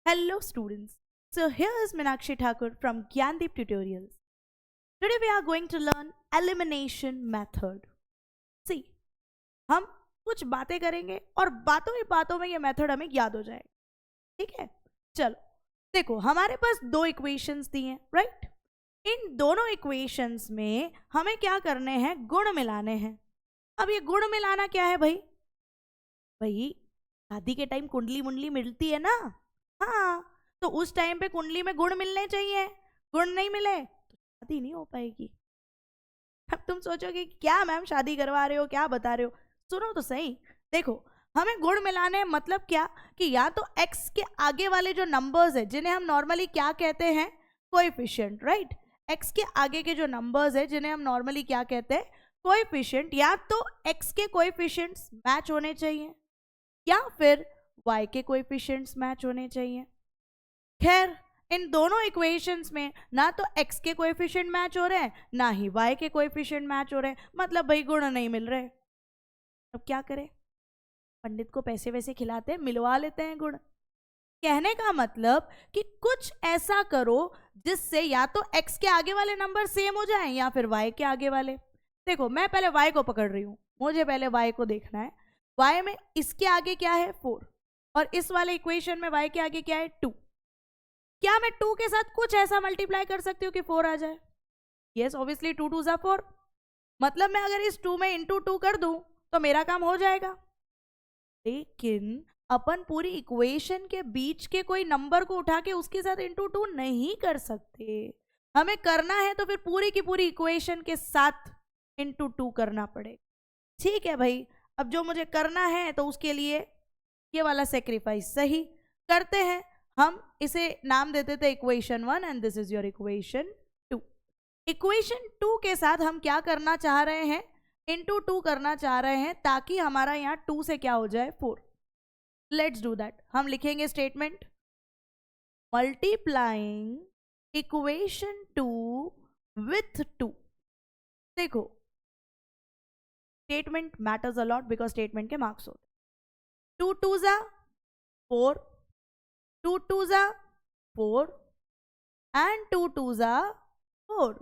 Hello students. So here is Meenakshi Thakur from Gyandeep Tutorials. Today we are going to learn elimination method. See, हम कुछ बातें करेंगे और बातों ही बातों में ये मेथड हमें याद हो जाएगा. ठीक है, चलो देखो हमारे पास दो इक्वेशंस दी हैं, राइट. इन दोनों इक्वेशंस में हमें क्या करने हैं, गुण मिलाने हैं. अब ये गुण मिलाना क्या है भाई शादी के टाइम कुंडली मुंडली मिलती है ना. हाँ, तो उस टाइम पे कुंडली में गुण मिलने चाहिए. गुण नहीं मिले तो शादी नहीं हो पाएगी. अब तुम सोचोगे क्या मैम शादी करवा रहे हो, क्या बता रहे हो. सुनो तो सही. देखो हमें गुण मिलाने मतलब क्या कि या तो x के आगे वाले जो नंबर्स है जिन्हें हम नॉर्मली क्या कहते हैं, कोएफिशिएंट, राइट. x के आगे के जो नंबर्स है जिन्हें हम नॉर्मली क्या कहते हैं, कोएफिशिएंट, या तो x के कोएफिशिएंट्स मैच होने चाहिए या फिर y के कोएफिशिएंट्स मैच होने चाहिए. खैर इन दोनों इक्वेशंस में ना तो x के कोएफिशिएंट मैच हो रहे हैं ना ही y के कोएफिशिएंट मैच हो रहे हैं, मतलब भाई गुण नहीं मिल रहे. अब क्या करें, पंडित को पैसे वैसे खिलाते हैं, मिलवा लेते हैं गुण. कहने का मतलब कि कुछ ऐसा करो जिससे या तो x के आगे वाले नंबर सेम हो जाएं या फिर y के आगे वाले. देखो मैं पहले y को पकड़ रही हूँ, मुझे पहले y को देखना है. y में इसके आगे क्या है 4 और इस वाले इक्वेशन में y के आगे क्या है 2. क्या मैं 2 के साथ कुछ ऐसा मल्टीप्लाई कर सकती हूँ कि 4 आ जाए? Yes obviously 2 2 = 4. मतलब मैं अगर इस 2 में इंटू 2 कर दूं तो मेरा काम हो जाएगा. लेकिन अपन पूरी इक्वेशन के बीच के कोई नंबर को उठा के उसके साथ इंटू 2 नहीं कर सकते. हमें करना है तो फिर पूरी की पूरी इक्वेशन के साथ इंटू 2 करना पड़ेगा. ठीक है भाई, अब जो मुझे करना है तो उसके लिए ये वाला सेक्रीफाइस सही करते हैं. हम इसे नाम देते थे equation 1 and this is your equation 2. Equation 2 के साथ हम क्या करना चाह रहे हैं, इंटू 2 करना चाह रहे हैं ताकि हमारा यहाँ 2 से क्या हो जाए 4. Let's do that. हम लिखेंगे स्टेटमेंट मल्टीप्लाइंग इक्वेशन 2 विथ 2. देखो statement matters a lot because statement के मार्क्स होते. 2 2 = 4, 2 2 = 4 एंड 2 2 = 4.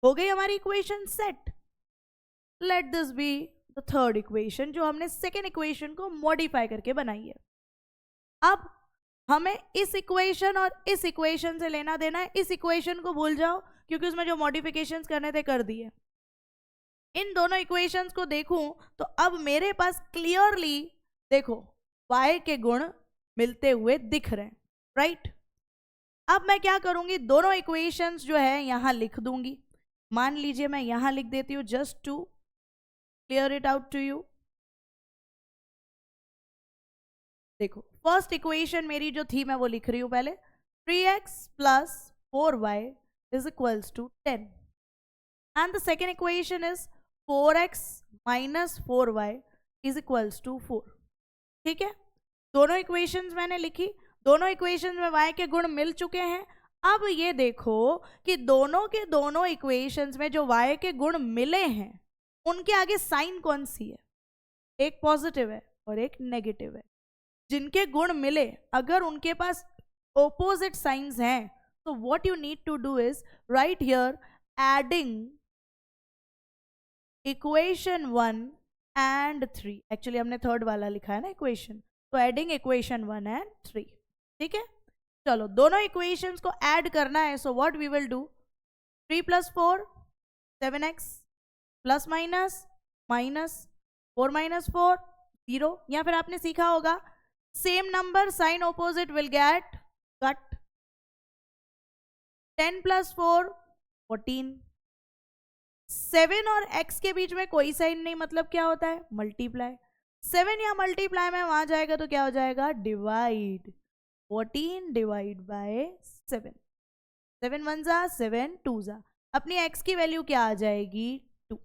हो गई हमारी equation set. Let this be the third equation जो हमने सेकेंड इक्वेशन को मॉडिफाई करके बनाई है. अब हमें इस इक्वेशन और इस इक्वेशन से लेना देना है. इस इक्वेशन को भूल जाओ क्योंकि उसमें जो मॉडिफिकेशंस करने थे कर दिए. इन दोनों इक्वेशंस को देखूं तो अब मेरे पास क्लियरली देखो y के गुण मिलते हुए दिख रहे हैं, राइट. अब मैं क्या करूंगी, दोनों इक्वेशंस जो है यहां लिख दूंगी. मान लीजिए मैं यहां लिख देती हूं just to clear it out to you. देखो फर्स्ट इक्वेशन मेरी जो थी मैं वो लिख रही हूं पहले. 3x + 4y = 10 and the second equation is 4x - 4y = 4. ठीक है, दोनों इक्वेशंस मैंने लिखी. दोनों इक्वेशंस में y के गुण मिल चुके हैं. अब ये देखो कि दोनों के दोनों इक्वेशंस में जो y के गुण मिले हैं उनके आगे साइन कौन सी है, एक पॉजिटिव है और एक नेगेटिव है. जिनके गुण मिले अगर उनके पास ऑपोजिट साइंस हैं तो what you need to do is right here adding equation 1 and 3. Actually हमने थर्ड वाला लिखा है ना इक्वेशन, तो एडिंग इक्वेशन 1 एंड 3. ठीक है, चलो दोनों इक्वेशंस को ऐड करना है. So what we will do, 3 + 4 7x plus minus minus 4 - 4 0. या फिर आपने सीखा होगा same number sign opposite will get cut. 10 + 4 14. 7 और x के बीच में कोई साइन नहीं, मतलब क्या होता है, मल्टीप्लाई. 7 या मल्टीप्लाई में वहां जाएगा तो क्या हो जाएगा, डिवाइड. 14 / 7. 7 1 = 7 2 = अपनी x की वैल्यू क्या आ जाएगी 2.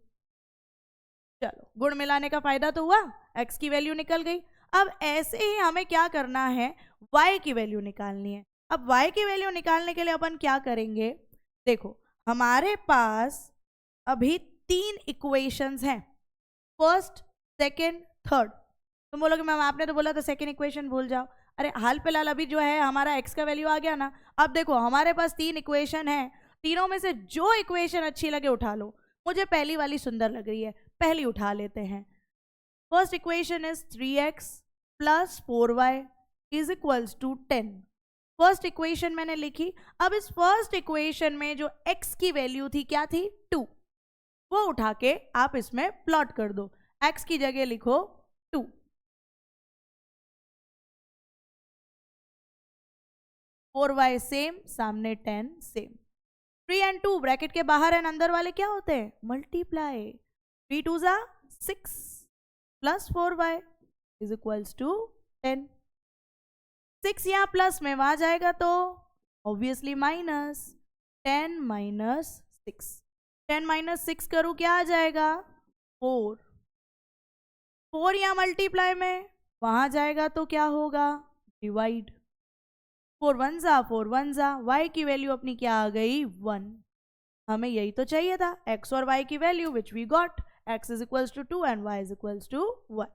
चलो गुण मिलाने का फायदा तो हुआ, x की वैल्यू निकल गई. अब ऐसे ही हमें क्या करना है, y की वैल्यू निकालनी है. अब y की वैल्यू निकालने के लिए अपन क्या करेंगे, देखो हमारे पास अभी 3 इक्वेशंस हैं, फर्स्ट सेकेंड थर्ड. तुम बोलोगे मैम आपने तो बोला था सेकेंड इक्वेशन भूल जाओ. अरे हाल फिलहाल अभी जो है हमारा x का वैल्यू आ गया ना। अब देखो हमारे पास 3 इक्वेशन है, तीनों में से जो इक्वेशन अच्छी लगे उठा लो। मुझे पहली वाली सुंदर लग रही है, पहली उठा लेते हैं। First equation is 3x plus 4y is equals to 10। First equation मैंने लिखी। अब इस फर्स्ट इक्वेशन में जो x की वैल्यू थी क्या थी, 2, वो उठा के आप इसमें प्लॉट कर दो। x की जगह लिखो 2, 4y सेम, सामने 10 सेम। 3 and 2 ब्रैकेट के बाहर एंड अंदर वाले क्या होते हैं, मल्टीप्लाई। 3 2 जा 6 plus 4y is equals to 10। 6 यहाँ प्लस में वहां जाएगा तो ऑब्वियसली माइनस। 10 माइनस 6, 10 माइनस 6 करूँ क्या आ जाएगा, 4। 4 यहाँ मल्टीप्लाई में वहां जाएगा तो क्या होगा, डिवाइड। 4 1 जा 4 1 जा, y की वैल्यू अपनी क्या आ गई, 1। हमें यही तो चाहिए था, x और y की value which we got. x is equals to 2 and y is equals to 1।